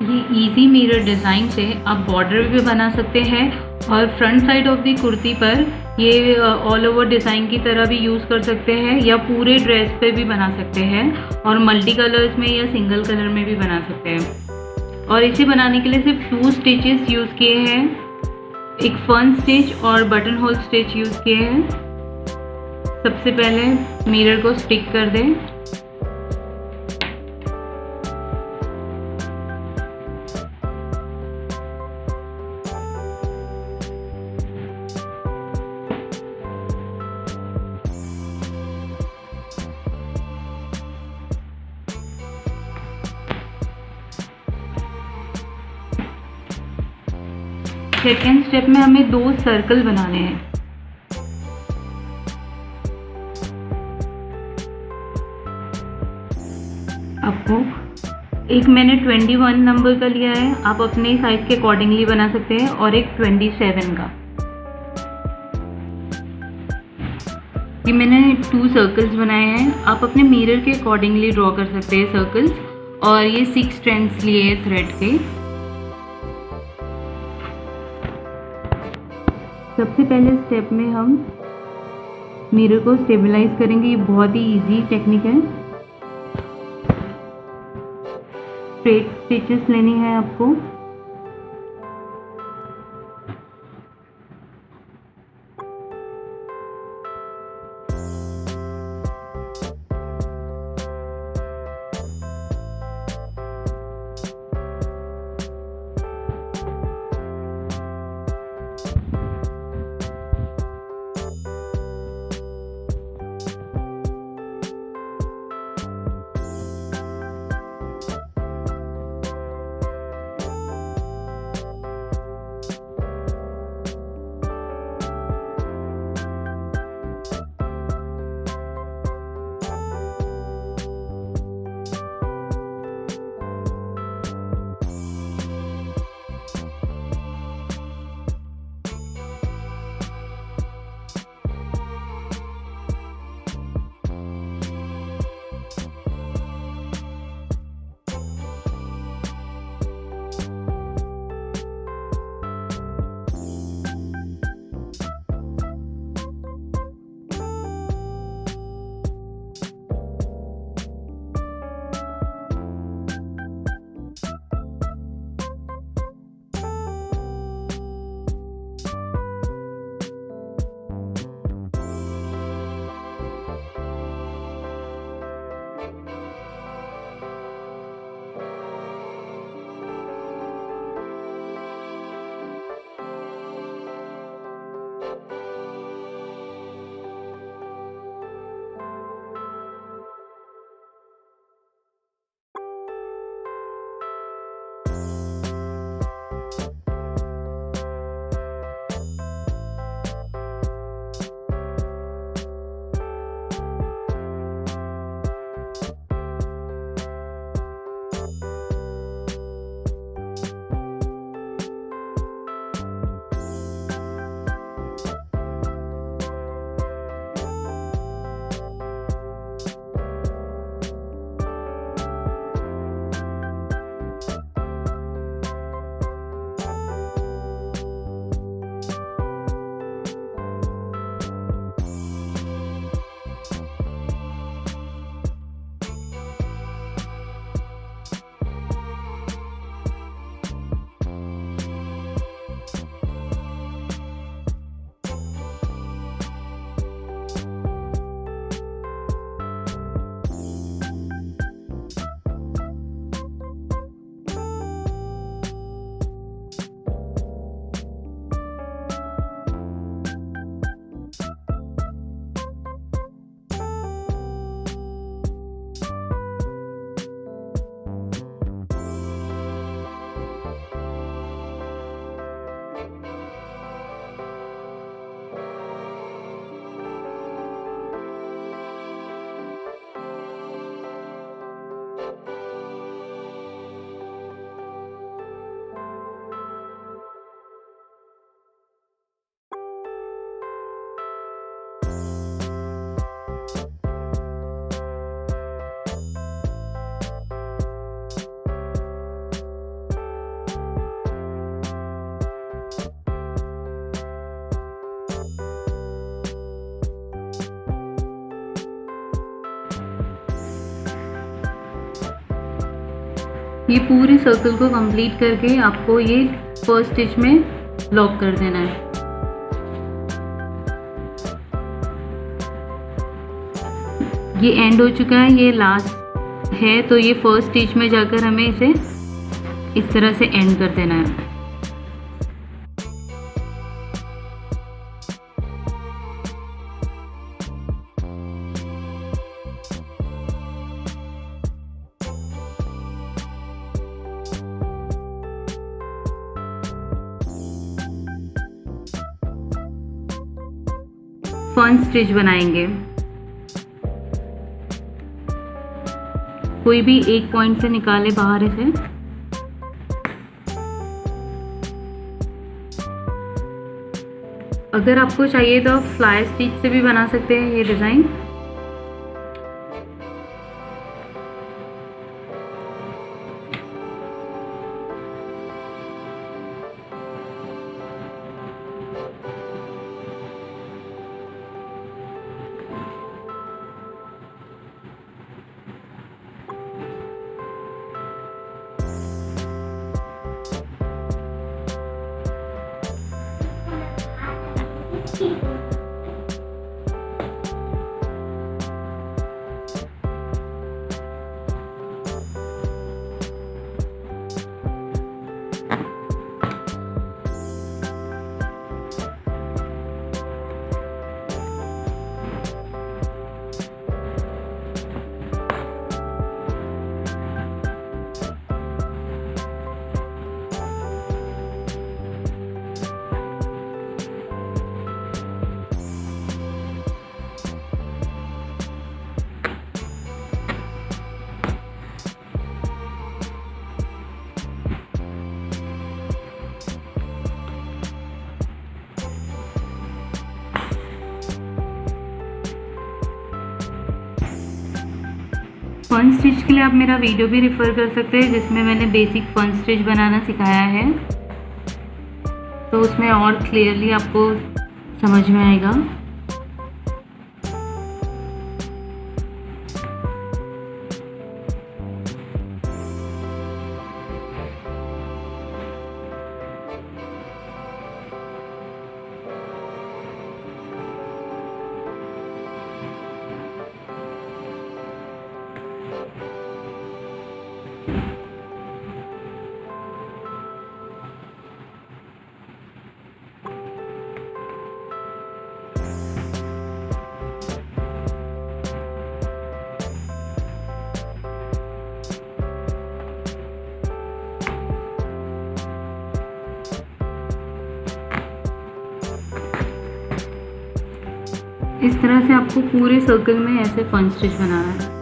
ये easy mirror design से आप बॉर्डर भी बना सकते हैं और front side of the kurti पर ये ऑल ओवर डिज़ाइन की तरह भी यूज़ कर सकते हैं या पूरे ड्रेस पे भी बना सकते हैं और मल्टी कलर्स में या सिंगल कलर में भी बना सकते हैं। और इसे बनाने के लिए सिर्फ 2 स्टिचेस यूज़ किए हैं, एक फर्न स्टिच और बटन होल स्टिच यूज़ किए हैं। सबसे पहले मिरर को स्टिक कर दें। सेकेंड स्टेप में हमें 2 सर्कल बनाने हैं। आपको एक मैंने 21 नंबर का लिया है, आप अपने साइज के अकॉर्डिंगली बना सकते हैं, और एक 27 का। ये मैंने 2 सर्कल्स बनाए हैं, आप अपने मिरर के अकॉर्डिंगली ड्रॉ कर सकते हैं सर्कल्स। और ये 6 स्ट्रैंड्स लिए हैं थ्रेड के। सबसे पहले स्टेप में हम मिरर को स्टेबलाइज करेंगे। ये बहुत ही इजी टेक्निक है। स्ट्रेट स्टिचेस लेनी है आपको। ये पूरे सर्कल को कंप्लीट करके आपको ये फर्स्ट स्टिच में लॉक कर देना है। ये एंड हो चुका है, ये लास्ट है, तो ये फर्स्ट स्टिच में जाकर हमें इसे इस तरह से एंड कर देना है। फर्न स्टिच बनाएंगे। कोई भी एक पॉइंट से निकाले बाहर इसे। अगर आपको चाहिए तो आप फ्लाई स्टिच से भी बना सकते हैं ये डिज़ाइन। फन स्टिच के लिए आप मेरा वीडियो भी रेफर कर सकते हैं जिसमें मैंने बेसिक फन स्टिच बनाना सिखाया है, तो उसमें और क्लियरली आपको समझ में आएगा। इस तरह से आपको पूरे सर्कल में ऐसे फन स्टिच बनाना है।